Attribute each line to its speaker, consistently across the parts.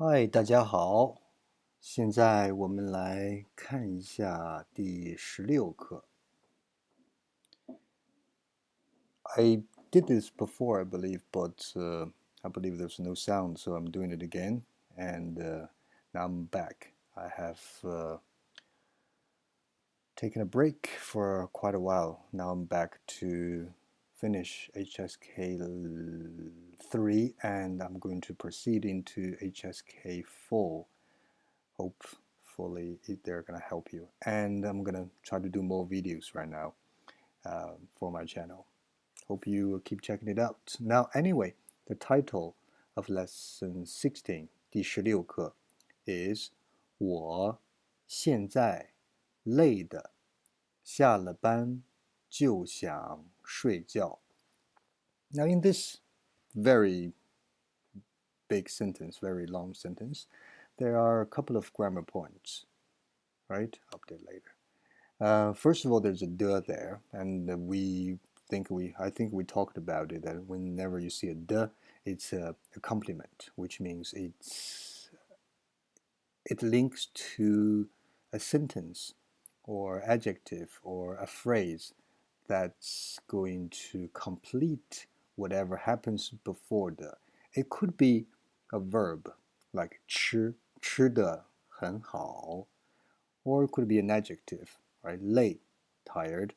Speaker 1: 嗨，大家好，现在我们来看一下第16课。I did this before, I believe, but I believe there's no sound, so I'm doing it again. And now I'm back. I have taken a break for quite a while. Now I'm back to finish HSK 3, and I'm going to proceed into HSK 4. Hopefully they're gonna help you, and I'm gonna try to do more videos right now for my channel. Hope you keep checking it out. Now, anyway, the title of lesson 16 第16课 is 我现在累的下了班就想睡觉. Now, in this very big sentence, very long sentence, there are a couple of grammar points, right? Update later. First of all, there's a de there, and I think we talked about it, that whenever you see a de, it's a complement, which means it links to a sentence or adjective or a phrase that's going to complete whatever happens before the. It could be a verb like 吃得很好, or it could be an adjective, right? 累, tired.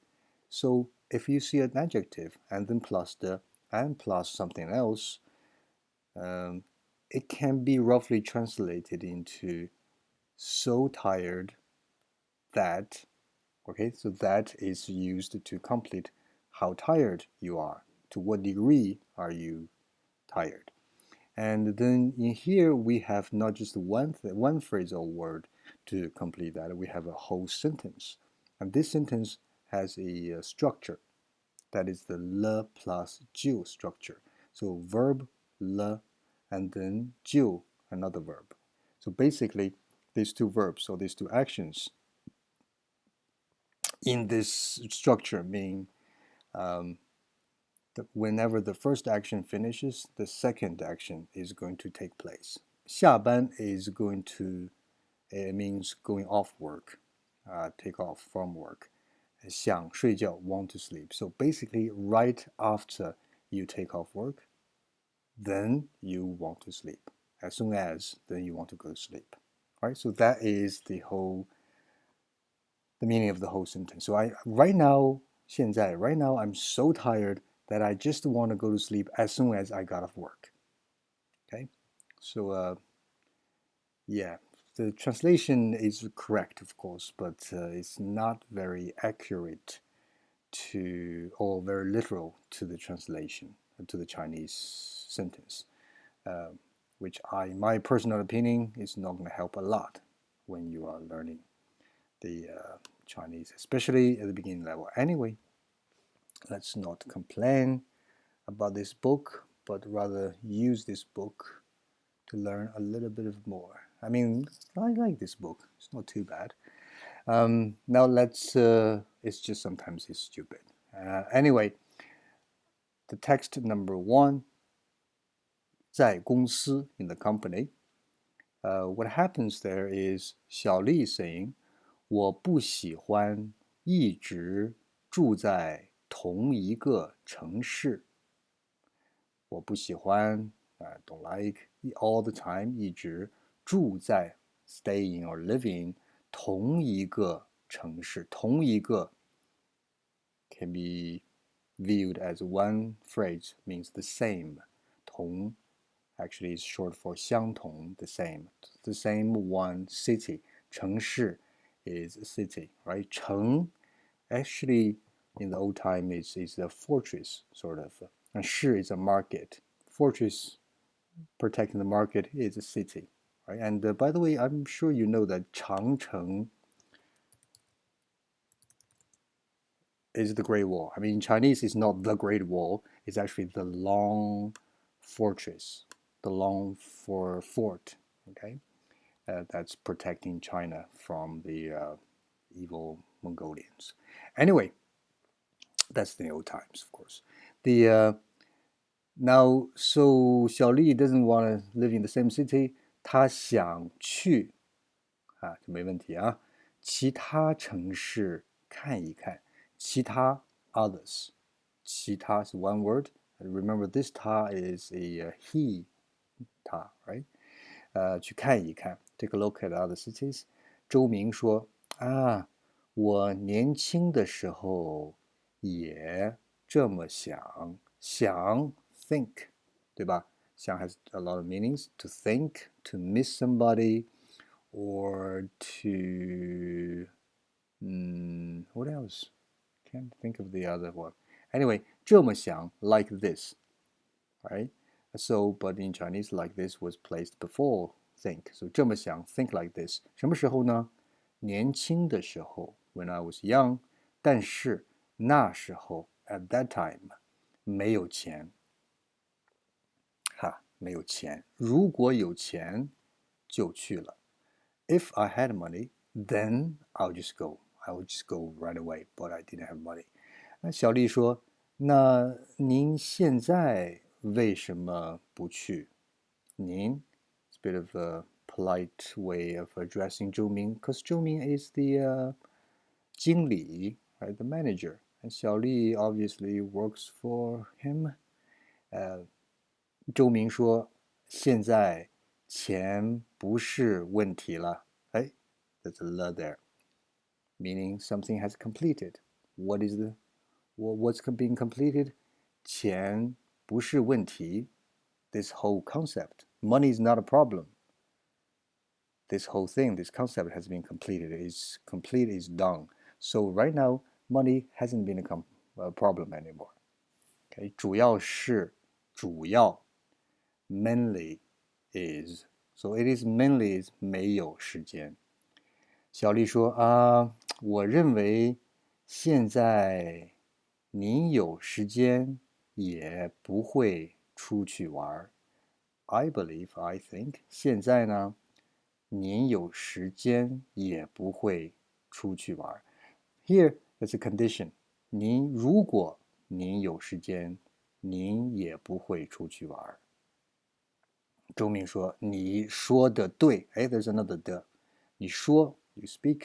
Speaker 1: So if you see an adjective and then plus the and plus something else, it can be roughly translated into so tired that, okay, so that is used to complete how tired you are. To what degree are you tired? And then in here we have not just one phrasal word to complete that. We have a whole sentence, and this sentence has a structure that is the le plus jiu structure. So verb le, and then jiu, another verb. So basically, these two verbs or these two actions in this structure mean whenever the first action finishes, the second action is going to take place. 下班 is going to, it means going off work, take off from work. 想睡觉 want to sleep. So basically, right after you take off work, then you want to sleep. As soon as, then you want to go to sleep. All right, so that is the meaning of the whole sentence. So right now, 现在, right now, I'm so tired that I just want to go to sleep as soon as I got off work. Okay, so yeah, the translation is correct, of course, but it's not very accurate to, or very literal to the translation, to the Chinese sentence, which my personal opinion, is not going to help a lot when you are learning the Chinese, especially at the beginning level. Anyway, let's not complain about this book, but rather use this book to learn a little bit of more. I mean, I like this book. It's not too bad. Now it's just sometimes it's stupid. Anyway, the text number 1, 在公司 in the company. What happens there is 小丽 saying, 我不喜欢一直住在同一个城市。我不喜欢 don't like all the time 一直住在 staying or living 同一个城市。同一个 can be viewed as one phrase, means the same. 同 actually is short for 相同, the same one city. 城市 is a city, right? 城 actually in the old time is a fortress, sort of. And 市 is a market. Fortress protecting the market is a city, right? And by the way, I'm sure you know that 长城 is the Great Wall. I mean, in Chinese, it's not the Great Wall. It's actually the long fortress, the long fort, okay? That's protecting China from the evil Mongolians. Anyway, that's the old times, of course. Now, so Xiaoli doesn't want to live in the same city. 他想去啊，这没问题啊。其他城市看一看，其他 others，其他是 one word. Remember this 他 is a he 他 right？去看一看，take a look at other cities。周明说啊，我年轻的时候也这么想，想 think，对吧？想 has a lot of meanings. To think, to miss somebody, or to what else? Can't think of the other one. Anyway, 这么想 like this, right? So, but in Chinese, like this was placed before think. So 这么想 think like this. 什么时候呢？年轻的时候 when I was young. 但是那时候 at that time 没有钱，哈，没有钱。如果有钱就去了。If I had money, then I'll just go. I would just go right away, but I didn't have money. 那小丽说：“那您现在为什么不去？”您 it's a bit of a polite way of addressing 周明 because 周明 is the 经理 right, the manager. And 小丽 obviously works for him. 周明说：“现在钱不是问题了。”哎，there's a le there, meaning something has completed. What is the what's being completed? 钱不是问题。This whole concept, money is not a problem. This whole thing, this concept has been completed. It's complete, it's done. So right now, money hasn't been a problem anymore. Okay, 主要 mainly is. So it is mainly is 没有时间。小丽说啊，我认为现在您有时间也不会出去玩。I believe, I think，现在呢，您有时间也不会出去玩。Here is a condition，如果您有时间，您也不会出去玩。周明说：“你说的对。”哎，there's another 的，你说 you speak，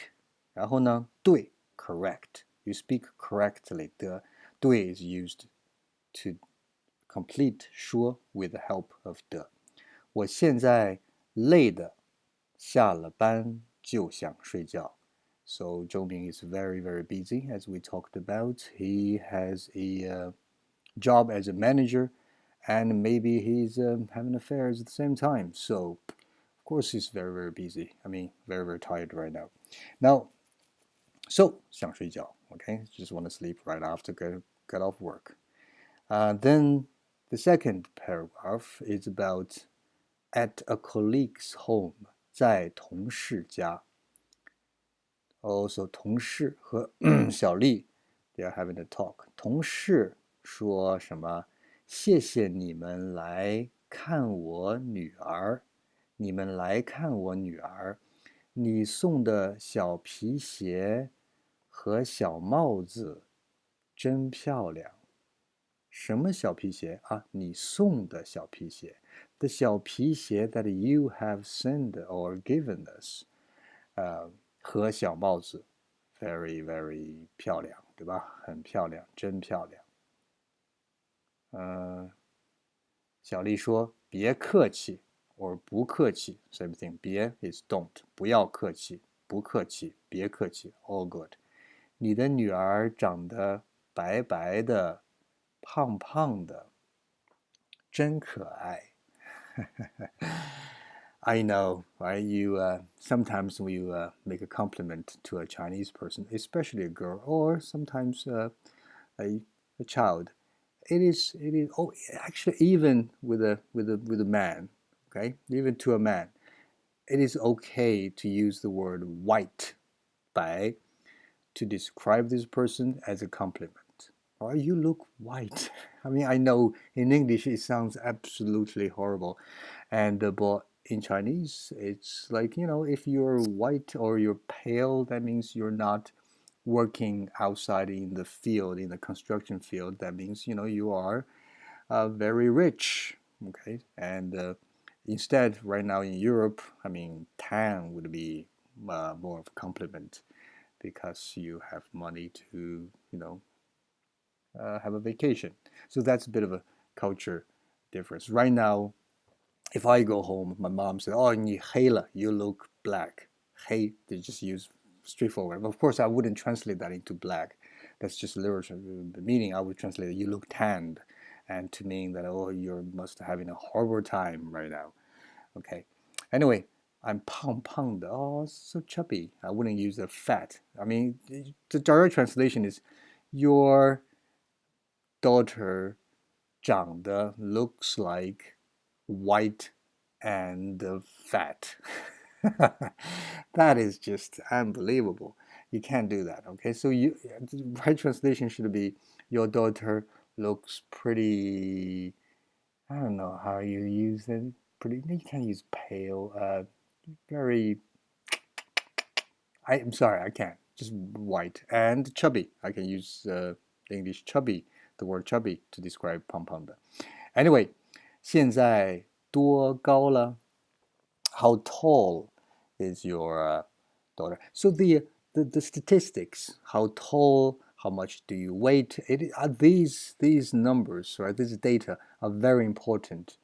Speaker 1: 然后呢，对 correct you speak correctly 的，对 is used to complete 说 with the help of 的。我现在累的，下了班就想睡觉。So Zhou Ming is very, very busy, as we talked about. He has a job as a manager, and maybe he's having affairs at the same time. So, of course, he's very, very busy. I mean, very, very tired right now. Now, so 想睡觉, okay? Just want to sleep right after get off work. Then the second paragraph is about at a colleague's home, 在同事家。Also, 同事和小丽 they are having a talk. 同事说什么？谢谢你们来看我女儿，你们来看我女儿。你送的小皮鞋和小帽子真漂亮。什么小皮鞋啊？你送的小皮鞋。The 小皮鞋 that you have sent or given us，和小帽子 very very 漂亮，对吧？很漂亮，真漂亮。小丽说：“别客气，or 不客气，same thing。别 is don't，不要客气，不客气，别客气，all good。你的女儿长得白白的，胖胖的，真可爱。” I know, right? You sometimes when you make a compliment to a Chinese person, especially a girl, or sometimes a child, it is oh actually even with a man, okay, even to a man, it is okay to use the word white, 白, to describe this person as a compliment. Oh, you look white. I mean, I know in English it sounds absolutely horrible, and but in Chinese it's like if you're white or you're pale, that means you're not working outside in the field, in the construction field. That means you are very rich. Okay, and Instead, right now in Europe, I mean, tan would be more of a compliment because you have money to, have a vacation. So that's a bit of a culture difference. Right now, if I go home, my mom said, "Oh, 你黑了, you look black." 黑, they just use straightforward. But of course, I wouldn't translate that into black. That's just literature. The meaning I would translate, you look tanned, and to mean that, oh, you must be having a horrible time right now. Okay. Anyway, I'm 胖胖的. Oh, so chubby. I wouldn't use the fat. I mean, the direct translation is your daughter 长得 looks like white and fat. That is just unbelievable. You can't do that. Okay, so the right translation should be your daughter looks pretty. I don't know how you use it. Pretty. You can't use pale. Very. I'm sorry, I can't. Just white and chubby. I can use English chubby, the word chubby to describe 胖胖的. Anyway, 现在多高了? How tall is your daughter? So the statistics, how tall, how much do you weigh? These numbers, right? This data are very important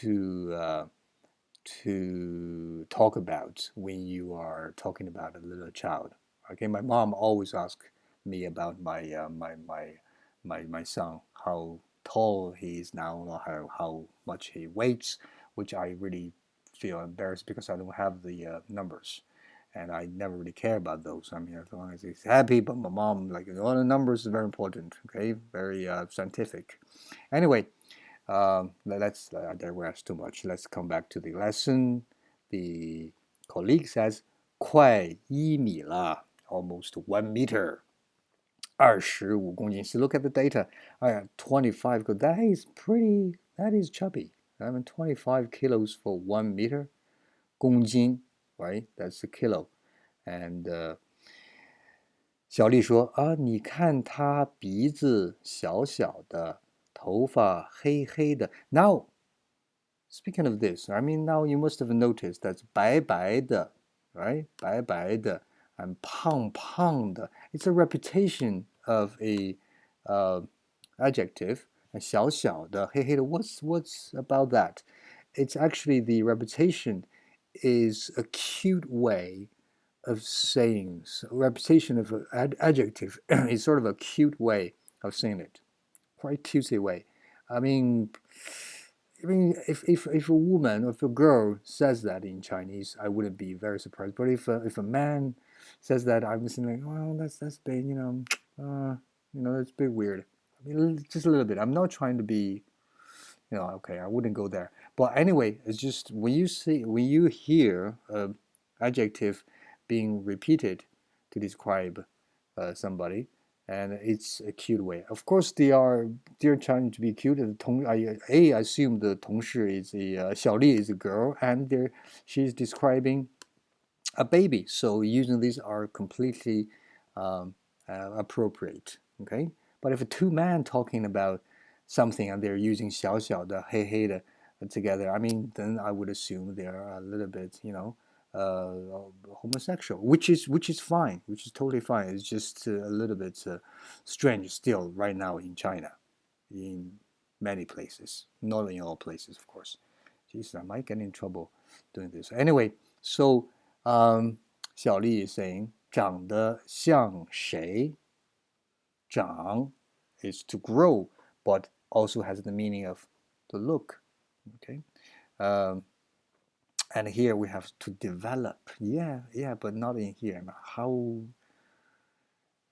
Speaker 1: to to talk about when you are talking about a little child. Okay, my mom always asks me about my son, how tall he is now, or how much he weighs, which I really feel embarrassed because I don't have the numbers, and I never really care about those. I mean, as long as he's happy, but my mom, like, all the numbers is very important. Okay, very scientific. Anyway, let's digress too much. Let's come back to the lesson. The colleague says, 快1米了, almost 1 meter. 25公斤. So look at the data. 25. That is chubby. I mean, 25 kilos for 1 meter. 公斤, right? That's a kilo. And 小丽说啊，你看他鼻子小小的，头发黑黑的。Now, speaking of this, I mean, now you must have noticed that's 白白的, right? 白白的 and 胖胖的. It's a repetition of a adjective. 小小的, 黑黑的. What's about that? It's actually the repetition is a cute way of saying. So repetition of an adjective is sort of a cute way of saying it. Quite cutesy way. I mean, if a woman or if a girl says that in Chinese, I wouldn't be very surprised. But if a man says that, I'm just like, well, that's big, it's a bit weird. I mean, just a little bit. I'm not trying to be, okay, I wouldn't go there. But anyway, it's just when you hear adjective being repeated to describe somebody, and it's a cute way. Of course, they're trying to be cute. I assume the 同事 is a 小丽 is a girl, and she's describing a baby. So using these are completely appropriate. Okay, but if two men talking about something and they're using 小小的 黑黑的 together, I mean, then I would assume they're a little bit, homosexual, which is fine, which is totally fine. It's just a little bit strange still right now in China, in many places, not in all places, of course. Jesus, I might get in trouble doing this. Anyway, so 小丽 is saying 长得像谁? 长 is to grow, but also has the meaning of the look. Okay. And here we have to develop. Yeah, but not in here. How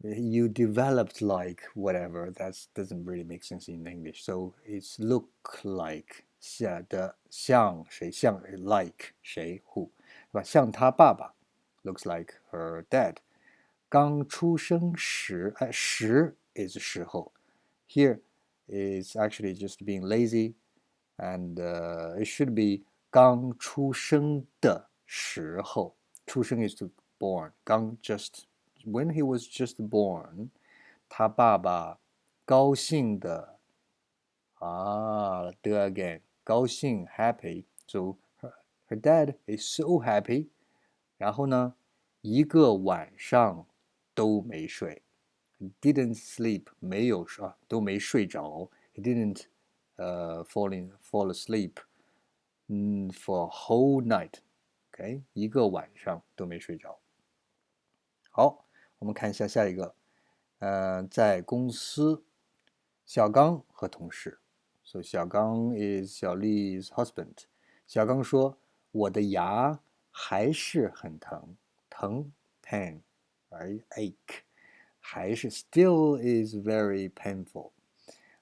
Speaker 1: you developed like whatever, that doesn't really make sense in English. So it's look like 像谁, 像 like 谁 who, 像他爸爸 looks like her dad. 刚出生时, 时 is 时候. Here is actually just being lazy, and it should be 刚出生的时候. 出生 is to born. 刚 just when he was just born. 他爸爸高兴的的 again. 高兴 happy. So her dad is so happy. 然后呢，一个晚上都没睡，didn't sleep，没有啊，都没睡着。He didn't fall asleep for a whole night，OK，一个晚上都没睡着。好，我们看一下下一个，在公司，小刚和同事，so 小刚 is 小丽 's husband。小刚说：“我的牙还是很疼，疼 pain，right ache，还是 still is very painful。”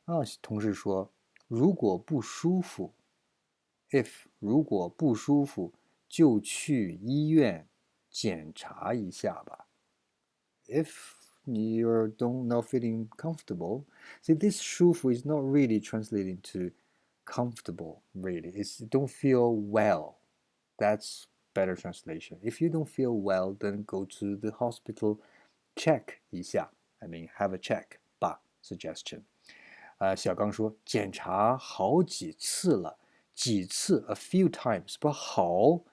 Speaker 1: 啊，同事说：“如果不舒服，if 如果不舒服，就去医院检查一下吧。” If you're not feeling comfortable, see this 舒服 is not really translating to comfortable, really. It's don't feel well. That's better translation. If you don't feel well, then go to the hospital, check 一下. I mean, have a check 吧 suggestion. 小刚说检查好几次了，几次 a few times，不好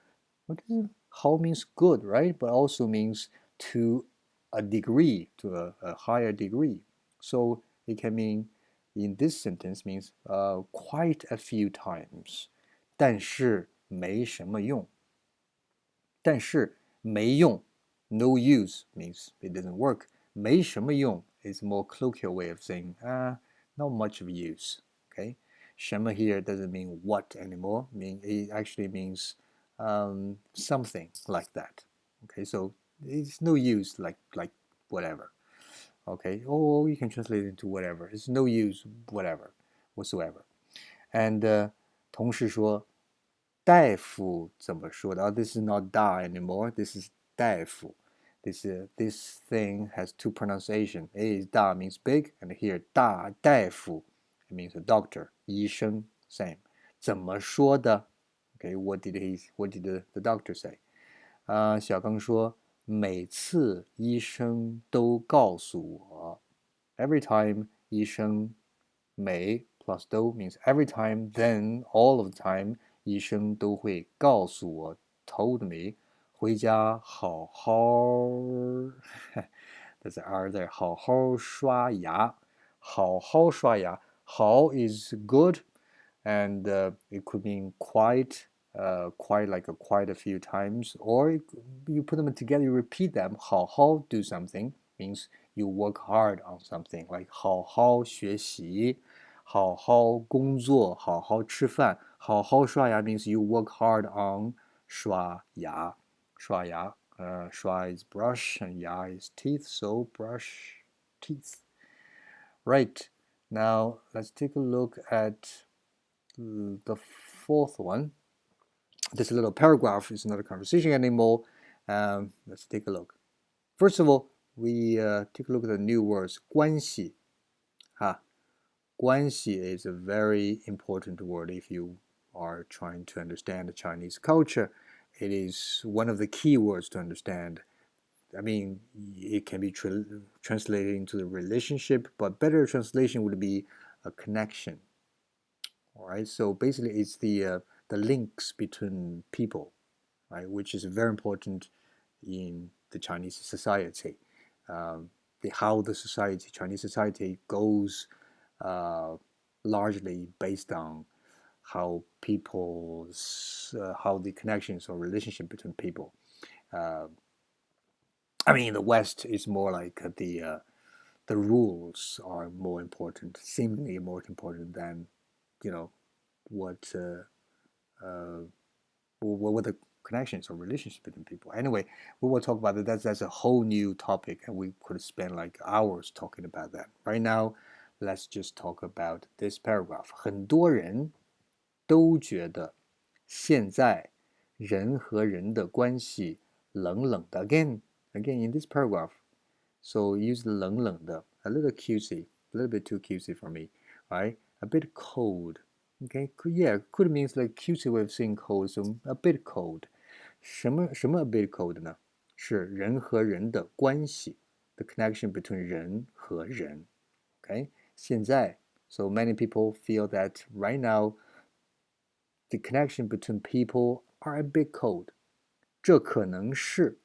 Speaker 1: ，what is how means good, right? But also means to a degree, to a higher degree. So it can mean in this sentence means quite a few times. 但是没什么用。但是没用 no use means it doesn't work. 没什么用 is a more colloquial way of saying not much of use. Okay, 什么 here doesn't mean what anymore. It actually means something like that. Okay, so it's no use like whatever. Okay, or you can translate it into whatever. It's no use whatever whatsoever. And 同事说大夫怎么说的？This is not 大 anymore. This is 大夫。This thing has two pronunciation. A is 大 means big, and here 大夫 it means a doctor. 医生 same. 怎么说的？Okay, what did the doctor say? 小刚说每次医生都告诉我。Every time 医生每 plus 都 means every time, then all of the time 医生都会告诉我 told me 回家好好that's R 字，好好刷牙，好好刷牙。好 is good, and it could mean quite like quite a few times, or you put them together, you repeat them. 好好 do something means you work hard on something, like 好好学习，好好工作，好好吃饭，好好刷牙 means you work hard on 刷牙，刷牙。刷 is brush and 牙 is teeth, so brush teeth. Right. Now let's take a look at the fourth one. This little paragraph is not a conversation anymore. Let's take a look. First of all, we take a look at the new words. 关系，哈，关系 is a very important word if you are trying to understand the Chinese culture. It is one of the key words to understand. I mean, it can be translated into the relationship, but better translation would be a connection. All right, so basically, it's the links between people, right, which is very important in the Chinese society. How the Chinese society goes, largely based on how how the connections or relationship between people. I mean, in the West, it's more like the rules are more important, seemingly more important than, you know, what the connections or relationships between people. Anyway, we will talk about that. That's a whole new topic, and we could spend like hours talking about that. Right now, let's just talk about this paragraph. 很多人都觉得现在人和人的关系冷冷的。Again, in this paragraph, so use 冷冷的 a little cutesy, a little bit too cutesy for me, right? A bit cold. Okay, yeah, could means like cutesy way of saying cold, so a bit cold. 什么 a bit cold 呢？是人和人的关系 the connection between 人和人。Okay, 现在 so many people feel that right now the connection between people are a bit cold. 这可能是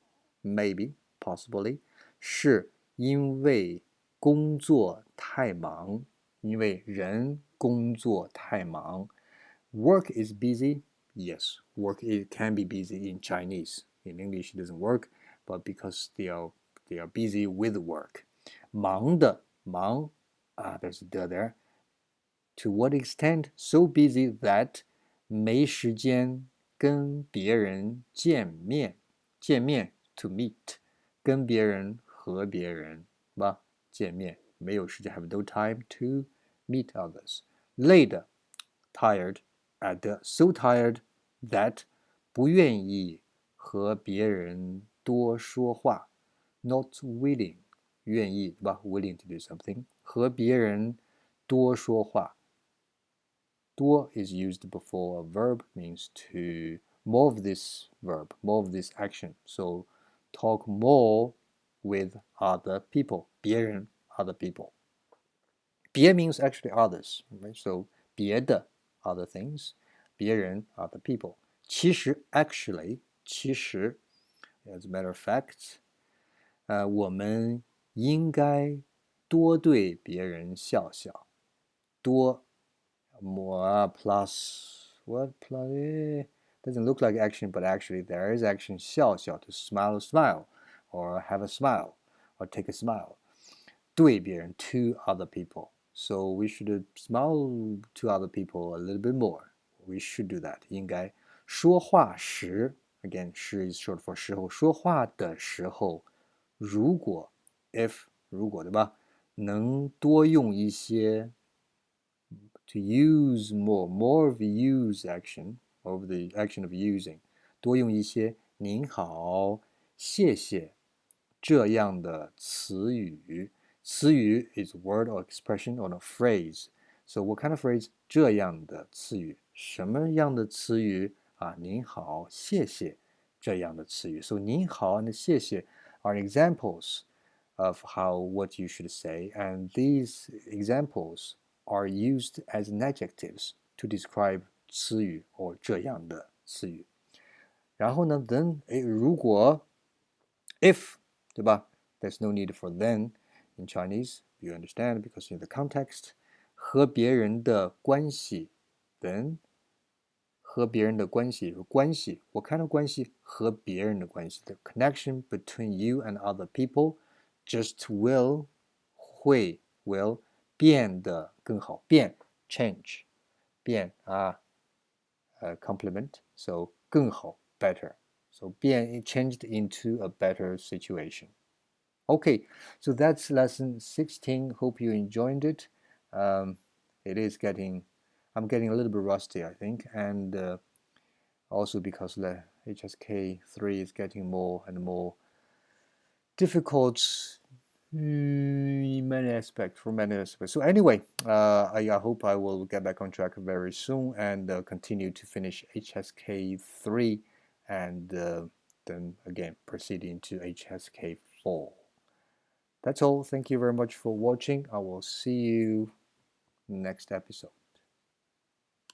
Speaker 1: maybe possibly 是因为工作太忙，因为人工作太忙。Work is busy. Yes, work can be busy in Chinese. In English, it doesn't work, but because they are busy with work. 忙的忙 there's a the there. To what extent? So busy that 没时间跟别人见面，见面 to meet，跟别人和别人吧见面，没有时间 have no time to meet others。累的 tired at so tired that 不愿意和别人多说话，not willing 愿意对吧 willing to do something 和别人多说话。多 is used before a verb, means to more of this verb, more of this action. So talk more with other people, 别人 other people. 别 means actually others, right? So 别的 other things, 别人 other people. 其实 actually, 其实 as a matter of fact, 我们应该多对别人笑笑，多 more plus what plus doesn't look like action, but actually there is action 笑笑 to smile smile or have a smile or take a smile 对别人 to other people, so we should smile to other people a little bit more. We should do that. 应该说话时 again 时 is short for 时候，说话的时候如果 if 如果对吧能多用一些to use more of the use action of the action of using 多用一些您好谢谢这样的词语词语 is a word or expression or a phrase. So what kind of phrase? 这样的词语什么样的词语您好谢谢这样的词语 So 您好 and 谢谢 are examples of how what you should say, and these examples are used as adjectives to describe 词语 or 这样的词语。然后呢 then 如果 if 对吧 there's no need for then in Chinese, you understand, because in the context 和别人的关系 then 和别人的关系关系 what kind of 关系和别人的关系 the connection between you and other people just will 会 will 变得更好变 change 变complement so 更好 better so 变 changed into a better situation. Okay, so that's lesson 16. Hope you enjoyed it. It is getting I'm getting a little bit rusty, I think, and also because the HSK 3 is getting more and more difficult in many aspects, from many aspects. So anyway, I hope I will get back on track very soon and continue to finish HSK 3 and then again proceed into HSK 4. That's all. Thank you very much for watching. I will see you next episode.